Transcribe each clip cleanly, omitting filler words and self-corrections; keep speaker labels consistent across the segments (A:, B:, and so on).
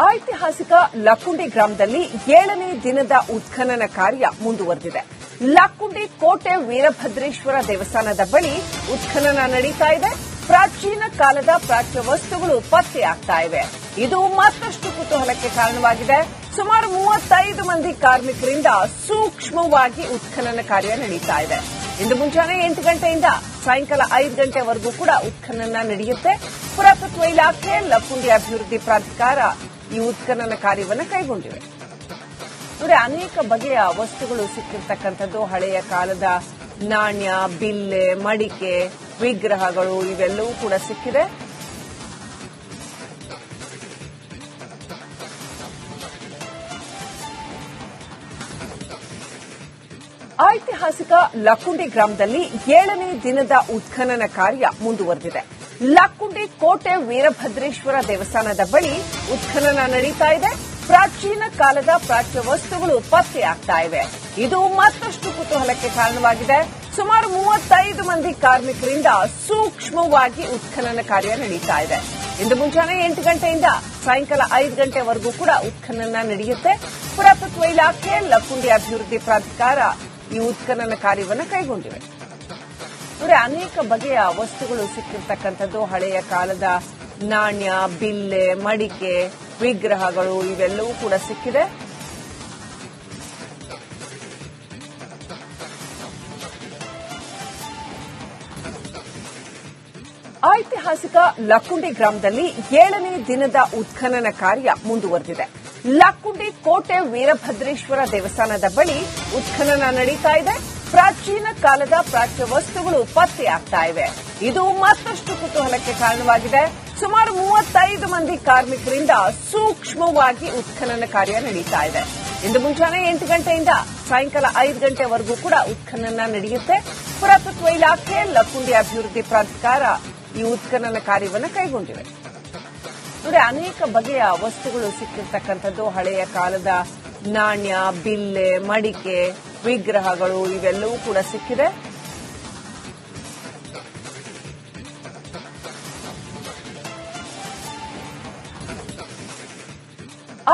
A: ಐತಿಹಾಸಿಕ ಲಕ್ಕುಂಡಿ ಗ್ರಾಮದಲ್ಲಿ 7ನೇ ದಿನದ ಉತ್ಖನನ ಕಾರ್ಯ ಮುಂದುವರೆದಿದೆ. ಲಕ್ಕುಂಡಿ ಕೋಟೆ ವೀರಭದ್ರೇಶ್ವರ ದೇವಸ್ಥಾನದ ಬಳಿ ಉತ್ಖನನ ನಡೀತಾ ಇದೆ. ಪ್ರಾಚೀನ ಕಾಲದ ಪ್ರಾಚ್ಯ ವಸ್ತುಗಳು ಪತ್ತೆಯಾಗ್ತಾ ಇವೆ. ಇದು ಮತ್ತಷ್ಟು ಕುತೂಹಲಕ್ಕೆ ಕಾರಣವಾಗಿದೆ. ಸುಮಾರು 35 ಮಂದಿ ಕಾರ್ಮಿಕರಿಂದ ಸೂಕ್ಷ್ಮವಾಗಿ ಉತ್ಖನನ ಕಾರ್ಯ ನಡೀತಾ ಇದೆ. ಇಂದು ಮುಂಜಾನೆ 8 ಗಂಟೆಯಿಂದ ಸಾಯಂಕಾಲ 5 ಗಂಟೆವರೆಗೂ ಕೂಡ ಉತ್ಖನನ ನಡೆಯುತ್ತೆ. ಪುರಾತತ್ವ ಇಲಾಖೆ, ಲಕ್ಕುಂಡಿ ಅಭಿವೃದ್ಧಿ ಪ್ರಾಧಿಕಾರ ಈ ಉತ್ಖನನ ಕಾರ್ಯವನ್ನು ಕೈಗೊಂಡಿವೆ. ನೋಡಿ, ಅನೇಕ ಬಗೆಯ ವಸ್ತುಗಳು ಸಿಕ್ಕಿರ್ತಕ್ಕಂಥದ್ದು. ಹಳೆಯ ಕಾಲದ ನಾಣ್ಯ, ಬಿಲ್ಲೆ, ಮಡಿಕೆ, ವಿಗ್ರಹಗಳು ಇವೆಲ್ಲವೂ ಕೂಡ ಸಿಕ್ಕಿದೆ. ಐತಿಹಾಸಿಕ ಲಕ್ಕುಂಡಿ ಗ್ರಾಮದಲ್ಲಿ 7ನೇ ದಿನದ ಉತ್ಖನನ ಕಾರ್ಯ ಮುಂದುವರೆದಿದೆ. ಲಕ್ಕುಂಡಿ ಕೋಟೆ ವೀರಭದ್ರೇಶ್ವರ ದೇವಸ್ಥಾನದ ಬಳಿ ಉತ್ಖನನ ನಡೀತಾ ಇದೆ. ಪ್ರಾಚೀನ ಕಾಲದ ಪ್ರಾಚ್ಯ ವಸ್ತುಗಳು ಪತ್ತೆಯಾಗ್ತಾ ಇವೆ. ಇದು ಮತ್ತಷ್ಟು ಕುತೂಹಲಕ್ಕೆ ಕಾರಣವಾಗಿದೆ. ಸುಮಾರು 35 ಮಂದಿ ಕಾರ್ಮಿಕರಿಂದ ಸೂಕ್ಷ್ಮವಾಗಿ ಉತ್ಖನನ ಕಾರ್ಯ ನಡೀತಾ ಇದೆ. ಇಂದು ಮುಂಜಾನೆ 8 ಗಂಟೆಯಿಂದ ಸಾಯಂಕಾಲ 5 ಗಂಟೆವರೆಗೂ ಕೂಡ ಉತ್ಖನನ ನಡೆಯುತ್ತೆ. ಪುರಾತತ್ವ ಇಲಾಖೆ, ಲಕ್ಕುಂಡಿ ಅಭಿವೃದ್ಧಿ ಪ್ರಾಧಿಕಾರ ಈ ಉತ್ಖನನ ಕಾರ್ಯವನ್ನು ಕೈಗೊಂಡಿವೆ. ನೋಡಿ, ಅನೇಕ ಬಗೆಯ ವಸ್ತುಗಳು ಸಿಕ್ಕಿರ್ತಕ್ಕಂಥದ್ದು. ಹಳೆಯ ಕಾಲದ ನಾಣ್ಯ, ಬಿಲ್ಲೆ, ಮಡಿಕೆ, ವಿಗ್ರಹಗಳು ಇವೆಲ್ಲವೂ ಕೂಡ ಸಿಕ್ಕಿದೆ. ಐತಿಹಾಸಿಕ ಲಕ್ಕುಂಡಿ ಗ್ರಾಮದಲ್ಲಿ 7ನೇ ದಿನದ ಉತ್ಖನನ ಕಾರ್ಯ ಮುಂದುವರೆದಿದೆ. ಲಕ್ಕುಂಡಿ ಕೋಟೆ ವೀರಭದ್ರೇಶ್ವರ ದೇವಸ್ಥಾನದ ಬಳಿ ಉತ್ಖನನ ನಡೀತಾ ಇದೆ. ಪ್ರಾಚೀನ ಕಾಲದ ಪ್ರಾಚ್ಯ ವಸ್ತುಗಳು ಪತ್ತೆಯಾಗ್ತಾ ಇವೆ. ಇದು ಮತ್ತಷ್ಟು ಕುತೂಹಲಕ್ಕೆ ಕಾರಣವಾಗಿದೆ. ಸುಮಾರು 35 ಮಂದಿ ಕಾರ್ಮಿಕರಿಂದ ಸೂಕ್ಷ್ಮವಾಗಿ ಉತ್ಖನನ ಕಾರ್ಯ ನಡೀತಾ ಇದೆ. ಇಂದು ಮುಂಜಾನೆ 8 ಗಂಟೆಯಿಂದ ಸಾಯಂಕಾಲ 5 ಗಂಟೆವರೆಗೂ ಕೂಡ ಉತ್ಖನನ ನಡೆಯುತ್ತೆ. ಪುರಾತತ್ವ ಇಲಾಖೆ, ಲಕ್ಕುಂಡಿ ಅಭಿವೃದ್ಧಿ ಪ್ರಾಧಿಕಾರ ಈ ಉತ್ಖನನ ಕಾರ್ಯವನ್ನು ಕೈಗೊಂಡಿವೆ. ನೋಡಿ, ಅನೇಕ ಬಗೆಯ ವಸ್ತುಗಳು ಸಿಕ್ಕಿರ್ತಕ್ಕಂಥದ್ದು. ಹಳೆಯ ಕಾಲದ ನಾಣ್ಯ, ಬಿಲ್ಲೆ, ಮಡಿಕೆ, ವಿಗ್ರಹಗಳು ಇವೆಲ್ಲವೂ ಕೂಡ ಸಿಕ್ಕಿದೆ.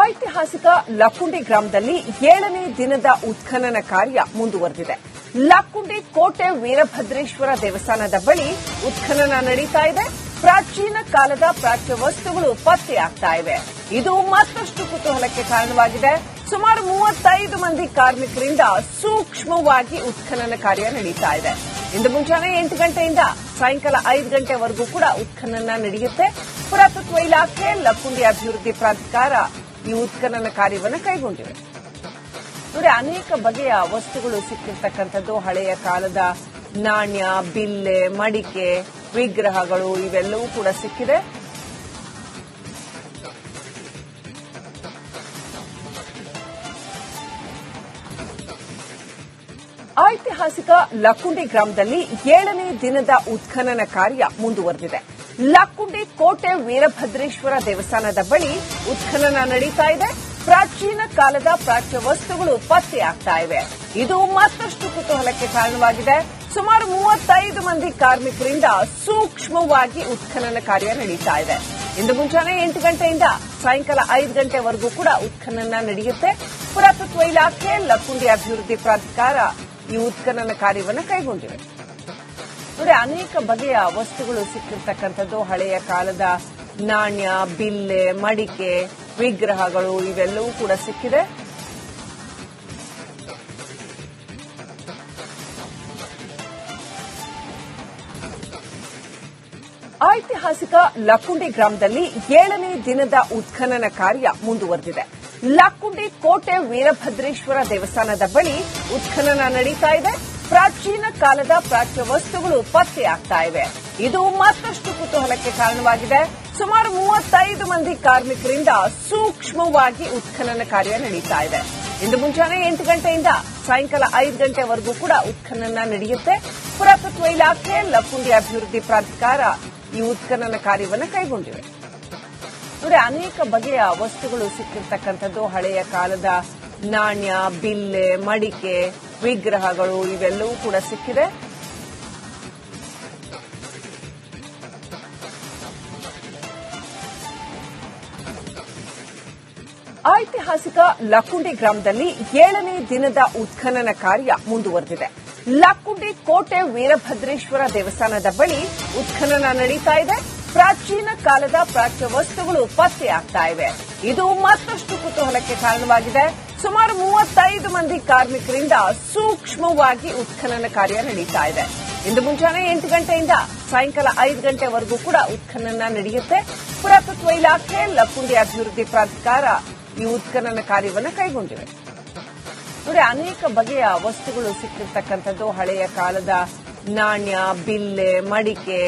A: ಐತಿಹಾಸಿಕ ಲಕ್ಕುಂಡಿ ಗ್ರಾಮದಲ್ಲಿ 7ನೇ ದಿನದ ಉತ್ಖನನ ಕಾರ್ಯ ಮುಂದುವರೆದಿದೆ. ಲಕ್ಕುಂಡಿ ಕೋಟೆ ವೀರಭದ್ರೇಶ್ವರ ದೇವಸ್ಥಾನದ ಬಳಿ ಉತ್ಖನನ ನಡೀತಾ ಇದೆ. ಪ್ರಾಚೀನ ಕಾಲದ ಪ್ರಾಚ್ಯ ವಸ್ತುಗಳು ಪತ್ತೆಯಾಗ್ತಾ ಇವೆ. ಇದು ಮತ್ತಷ್ಟು ಕುತೂಹಲಕ್ಕೆ ಕಾರಣವಾಗಿದೆ. ಸುಮಾರು 35 ಮಂದಿ ಕಾರ್ಮಿಕರಿಂದ ಸೂಕ್ಷ್ಮವಾಗಿ ಉತ್ಖನನ ಕಾರ್ಯ ನಡೀತಾ ಇದೆ. ಇಂದು ಮುಂಜಾನೆ 8 ಗಂಟೆಯಿಂದ ಸಾಯಂಕಾಲ 5 ಗಂಟೆವರೆಗೂ ಕೂಡ ಉತ್ಖನನ ನಡೆಯುತ್ತೆ. ಪುರಾತತ್ವ ಇಲಾಖೆ, ಲಕ್ಕುಂಡಿ ಅಭಿವೃದ್ಧಿ ಪ್ರಾಧಿಕಾರ ಈ ಉತ್ಖನನ ಕಾರ್ಯವನ್ನು ಕೈಗೊಂಡಿವೆ. ನೋಡಿ, ಅನೇಕ ಬಗೆಯ ವಸ್ತುಗಳು ಸಿಕ್ಕಿರ್ತಕ್ಕಂಥದ್ದು. ಹಳೆಯ ಕಾಲದ ನಾಣ್ಯ, ಬಿಲ್ಲೆ, ಮಡಿಕೆ, ವಿಗ್ರಹಗಳು ಇವೆಲ್ಲವೂ ಕೂಡ ಸಿಕ್ಕಿದೆ. ಐತಿಹಾಸಿಕ ಲಕ್ಕುಂಡಿ ಗ್ರಾಮದಲ್ಲಿ 7ನೇ ದಿನದ ಉತ್ಖನನ ಕಾರ್ಯ ಮುಂದುವರೆದಿದೆ. ಲಕ್ಕುಂಡಿ ಕೋಟೆ ವೀರಭದ್ರೇಶ್ವರ ದೇವಸ್ಥಾನದ ಬಳಿ ಉತ್ಖನನ ನಡೀತಾ ಇದೆ. ಪ್ರಾಚೀನ ಕಾಲದ ಪ್ರಾಚ್ಯ ವಸ್ತುಗಳು ಪತ್ತೆಯಾಗ್ತಾ ಇವೆ. ಇದು ಮತ್ತಷ್ಟು ಕುತೂಹಲಕ್ಕೆ ಕಾರಣವಾಗಿದೆ. ಸುಮಾರು 35 ಮಂದಿ ಕಾರ್ಮಿಕರಿಂದ ಸೂಕ್ಷ್ಮವಾಗಿ ಉತ್ಖನನ ಕಾರ್ಯ ನಡೀತಾ ಇದೆ. ಇಂದು ಮುಂಜಾನೆ 8 ಗಂಟೆಯಿಂದ ಸಾಯಂಕಾಲ 5 ಗಂಟೆವರೆಗೂ ಕೂಡ ಉತ್ಖನನ ನಡೆಯುತ್ತೆ. ಪುರಾತತ್ವ ಇಲಾಖೆ, ಲಕ್ಕುಂಡಿ ಅಭಿವೃದ್ಧಿ ಪ್ರಾಧಿಕಾರ ಈ ಉತ್ಖನನ ಕಾರ್ಯವನ್ನು ಕೈಗೊಂಡಿವೆ. ನೋಡಿ, ಅನೇಕ ಬಗೆಯ ವಸ್ತುಗಳು ಸಿಕ್ಕಿರ್ತಕ್ಕಂಥದ್ದು. ಹಳೆಯ ಕಾಲದ ನಾಣ್ಯ, ಬಿಲ್ಲೆ, ಮಡಿಕೆ, ವಿಗ್ರಹಗಳು ಇವೆಲ್ಲವೂ ಕೂಡ ಸಿಕ್ಕಿದೆ. ಐತಿಹಾಸಿಕ ಲಕ್ಕುಂಡಿ ಗ್ರಾಮದಲ್ಲಿ 7ನೇ ದಿನದ ಉತ್ಖನನ ಕಾರ್ಯ ಮುಂದುವರೆದಿದೆ. ಲಕ್ಕುಂಡಿ ಕೋಟೆ ವೀರಭದ್ರೇಶ್ವರ ದೇವಸ್ಥಾನದ ಬಳಿ ಉತ್ಖನನ ನಡೀತಾ ಇದೆ. ಪ್ರಾಚೀನ ಕಾಲದ ಪ್ರಾಚ್ಯ ವಸ್ತುಗಳು ಪತ್ತೆಯಾಗ್ತಾ ಇವೆ. ಇದು ಮತ್ತಷ್ಟು ಕುತೂಹಲಕ್ಕೆ ಕಾರಣವಾಗಿದೆ. ಸುಮಾರು 35 ಮಂದಿ ಕಾರ್ಮಿಕರಿಂದ ಸೂಕ್ಷ್ಮವಾಗಿ ಉತ್ಖನನ ಕಾರ್ಯ ನಡೀತಾ ಇದೆ. ಇಂದು ಮುಂಜಾನೆ 8 ಗಂಟೆಯಿಂದ ಸಾಯಂಕಾಲ 5 ಗಂಟೆವರೆಗೂ ಕೂಡ ಉತ್ಖನನ ನಡೆಯುತ್ತೆ. ಪುರಾತತ್ವ ಇಲಾಖೆ, ಲಕ್ಕುಂಡಿ ಅಭಿವೃದ್ಧಿ ಪ್ರಾಧಿಕಾರ ಈ ಉತ್ಖನನ ಕಾರ್ಯವನ್ನು ಕೈಗೊಂಡಿವೆ. ನೋಡಿ, ಅನೇಕ ಬಗೆಯ ವಸ್ತುಗಳು ಸಿಕ್ಕಿರ್ತಕ್ಕಂಥದ್ದು. ಹಳೆಯ ಕಾಲದ ನಾಣ್ಯ, ಬಿಲ್ಲೆ, ಮಡಿಕೆ, ವಿಗ್ರಹಗಳು ಇವೆಲ್ಲವೂ ಕೂಡ ಸಿಕ್ಕಿದೆ. ಐತಿಹಾಸಿಕ ಲಕ್ಕುಂಡಿ ಗ್ರಾಮದಲ್ಲಿ 7ನೇ ದಿನದ ಉತ್ಖನನ ಕಾರ್ಯ ಮುಂದುವರೆದಿದೆ. ಲಕ್ಕುಂಡಿ ಕೋಟೆ ವೀರಭದ್ರೇಶ್ವರ ದೇವಸ್ಥಾನದ ಬಳಿ ಉತ್ಖನನ ನಡೀತಾ ಇದೆ. ಪ್ರಾಚೀನ ಕಾಲದ ಪ್ರಾಚ್ಯ ವಸ್ತುಗಳು ಪತ್ತೆಯಾಗ್ತಾ ಇವೆ. ಇದು ಮತ್ತಷ್ಟು ಕುತೂಹಲಕ್ಕೆ ಕಾರಣವಾಗಿದೆ. ಸುಮಾರು 35 ಮಂದಿ ಕಾರ್ಮಿಕರಿಂದ ಸೂಕ್ಷ್ಮವಾಗಿ ಉತ್ಖನನ ಕಾರ್ಯ ನಡೀತಾ ಇದೆ. ಇಂದು ಮುಂಜಾನೆ 8 ಗಂಟೆಯಿಂದ ಸಾಯಂಕಾಲ 5 ಗಂಟೆವರೆಗೂ ಕೂಡ ಉತ್ಖನನ ನಡೆಯುತ್ತೆ. ಪುರಾತತ್ವ ಇಲಾಖೆ, ಲಕ್ಕುಂಡಿ ಅಭಿವೃದ್ಧಿ ಪ್ರಾಧಿಕಾರ ಈ ಉತ್ಖನನ ಕಾರ್ಯವನ್ನು ಕೈಗೊಂಡಿವೆ. ನೋಡಿ, ಅನೇಕ ಬಗೆಯ ವಸ್ತುಗಳು ಸಿಕ್ಕಿರ್ತಕ್ಕಂಥದ್ದು. ಹಳೆಯ ಕಾಲದ ನಾಣ್ಯ, ಬಿಲ್ಲೆ, ಮಡಿಕೆ,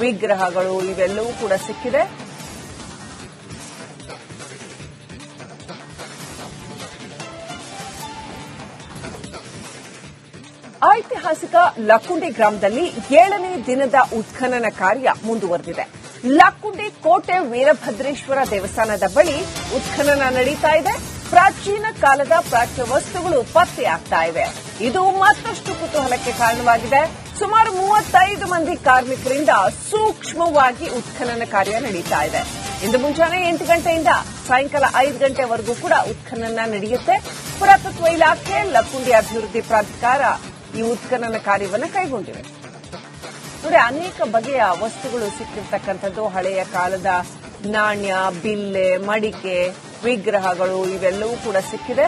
A: ವಿಗ್ರಹಗಳು ಇವೆಲ್ಲವೂ ಕೂಡ ಸಿಕ್ಕಿದೆ. ಐತಿಹಾಸಿಕ ಲಕ್ಕುಂಡಿ ಗ್ರಾಮದಲ್ಲಿ 7ನೇ ದಿನದ ಉತ್ಖನನ ಕಾರ್ಯ ಮುಂದುವರೆದಿದೆ. ಲಕ್ಕುಂಡಿ ಕೋಟೆ ವೀರಭದ್ರೇಶ್ವರ ದೇವಸ್ಥಾನದ ಬಳಿ ಉತ್ಖನನ ನಡೀತಾ ಇದೆ. ಪ್ರಾಚೀನ ಕಾಲದ ಪ್ರಾಚ್ಯ ವಸ್ತುಗಳು ಪತ್ತೆಯಾಗ್ತಾ ಇವೆ. ಇದು ಮತ್ತಷ್ಟು ಕುತೂಹಲಕ್ಕೆ ಕಾರಣವಾಗಿದೆ. ಸುಮಾರು 35 ಮಂದಿ ಕಾರ್ಮಿಕರಿಂದ ಸೂಕ್ಷ್ಮವಾಗಿ ಉತ್ಖನನ ಕಾರ್ಯ ನಡೀತಾ ಇದೆ. ಇಂದು ಮುಂಜಾನೆ 8 ಗಂಟೆಯಿಂದ ಸಾಯಂಕಾಲ 5 ಗಂಟೆವರೆಗೂ ಕೂಡ ಉತ್ಖನನ ನಡೆಯುತ್ತೆ. ಪುರಾತತ್ವ ಇಲಾಖೆ, ಲಕ್ಕುಂಡಿ ಅಭಿವೃದ್ಧಿ ಪ್ರಾಧಿಕಾರ ಈ ಉತ್ಖನನ ಕಾರ್ಯವನ್ನು ಕೈಗೊಂಡಿವೆ. ನೋಡಿ, ಅನೇಕ ಬಗೆಯ ವಸ್ತುಗಳು ಸಿಕ್ಕಿರ್ತಕ್ಕಂಥದ್ದು. ಹಳೆಯ ಕಾಲದ ನಾಣ್ಯ, ಬಿಲ್ಲೆ, ಮಡಿಕೆ, ವಿಗ್ರಹಗಳು ಇವೆಲ್ಲವೂ ಕೂಡ ಸಿಕ್ಕಿದೆ.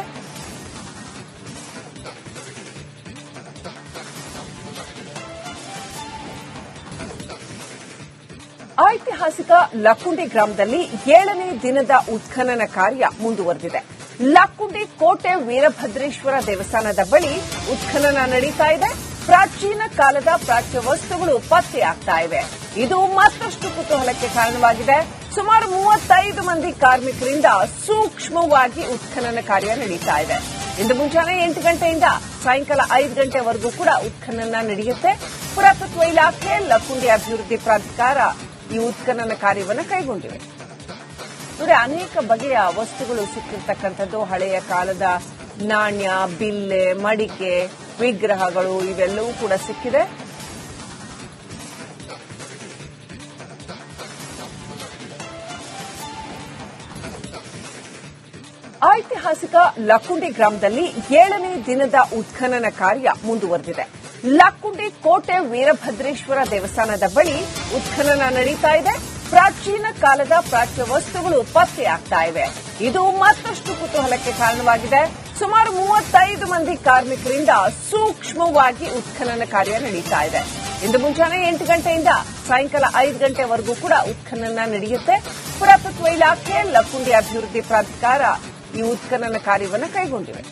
A: ಐತಿಹಾಸಿಕ ಲಕ್ಕುಂಡಿ ಗ್ರಾಮದಲ್ಲಿ 7ನೇ ದಿನದ ಉತ್ಖನನ ಕಾರ್ಯ ಮುಂದುವರೆದಿದೆ. ಲಕ್ಕುಂಡಿ ಕೋಟೆ ವೀರಭದ್ರೇಶ್ವರ ದೇವಸ್ಥಾನದ ಬಳಿ ಉತ್ಖನನ ನಡೀತಾ ಇದೆ. ಪ್ರಾಚೀನ ಕಾಲದ ಪ್ರಾಚ್ಯ ವಸ್ತುಗಳು ಪತ್ತೆಯಾಗ್ತಾ ಇವೆ. ಇದು ಮತ್ತಷ್ಟು ಕುತೂಹಲಕ್ಕೆ ಕಾರಣವಾಗಿದೆ. ಸುಮಾರು 35 ಮಂದಿ ಕಾರ್ಮಿಕರಿಂದ ಸೂಕ್ಷ್ಮವಾಗಿ ಉತ್ಖನನ ಕಾರ್ಯ ನಡೀತಾ ಇದೆ. ಇಂದು ಮುಂಜಾನೆ 8 ಗಂಟೆಯಿಂದ ಸಾಯಂಕಾಲ 5 ಗಂಟೆವರೆಗೂ ಕೂಡ ಉತ್ಖನನ ನಡೆಯುತ್ತೆ. ಪುರಾತತ್ವ ಇಲಾಖೆ, ಲಕ್ಕುಂಡಿ ಅಭಿವೃದ್ಧಿ ಪ್ರಾಧಿಕಾರ ಈ ಉತ್ಖನನ ಕಾರ್ಯವನ್ನು ಕೈಗೊಂಡಿವೆ. ನೋಡಿ, ಅನೇಕ ಬಗೆಯ ವಸ್ತುಗಳು ಸಿಕ್ಕಿರ್ತಕ್ಕಂಥದ್ದು. ಹಳೆಯ ಕಾಲದ ನಾಣ್ಯ, ಬಿಲ್ಲೆ, ಮಡಿಕೆ, ವಿಗ್ರಹಗಳು ಇವೆಲ್ಲವೂ ಕೂಡ ಸಿಕ್ಕಿದೆ. ಐತಿಹಾಸಿಕ ಲಕ್ಕುಂಡಿ ಗ್ರಾಮದಲ್ಲಿ 7ನೇ ದಿನದ ಉತ್ಖನನ ಕಾರ್ಯ ಮುಂದುವರೆದಿದೆ. ಲಕ್ಕುಂಡಿ ಕೋಟೆ ವೀರಭದ್ರೇಶ್ವರ ದೇವಸ್ಥಾನದ ಬಳಿ ಉತ್ಖನನ ನಡೀತಾ ಇದೆ. ಪ್ರಾಚೀನ ಕಾಲದ ಪ್ರಾಚ್ಯ ವಸ್ತುಗಳು ಪತ್ತೆಯಾಗ್ತಾ ಇವೆ. ಇದು ಮತ್ತಷ್ಟು ಕುತೂಹಲಕ್ಕೆ ಕಾರಣವಾಗಿದೆ. ಸುಮಾರು 35 ಮಂದಿ ಕಾರ್ಮಿಕರಿಂದ ಸೂಕ್ಷ್ಮವಾಗಿ ಉತ್ಖನನ ಕಾರ್ಯ ನಡೀತಾ ಇದೆ. ಇಂದು ಮುಂಜಾನೆ 8 ಗಂಟೆಯಿಂದ ಸಾಯಂಕಾಲ 5 ಗಂಟೆವರೆಗೂ ಕೂಡ ಉತ್ಖನನ ನಡೆಯುತ್ತೆ. ಪುರಾತತ್ವ ಇಲಾಖೆ, ಲಕ್ಕುಂಡಿ ಅಭಿವೃದ್ಧಿ ಪ್ರಾಧಿಕಾರ ಈ ಉತ್ಖನನ ಕಾರ್ಯವನ್ನು ಕೈಗೊಂಡಿವೆ.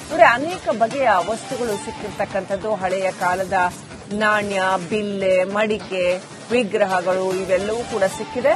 A: ನೋಡಿ, ಅನೇಕ ಬಗೆಯ ವಸ್ತುಗಳು ಸಿಕ್ಕಿರ್ತಕ್ಕಂಥದ್ದು. ಹಳೆಯ ಕಾಲದ ನಾಣ್ಯ, ಬಿಲ್ಲೆ, ಮಡಿಕೆ, ವಿಗ್ರಹಗಳು ಇವೆಲ್ಲವೂ ಕೂಡ ಸಿಕ್ಕಿದೆ.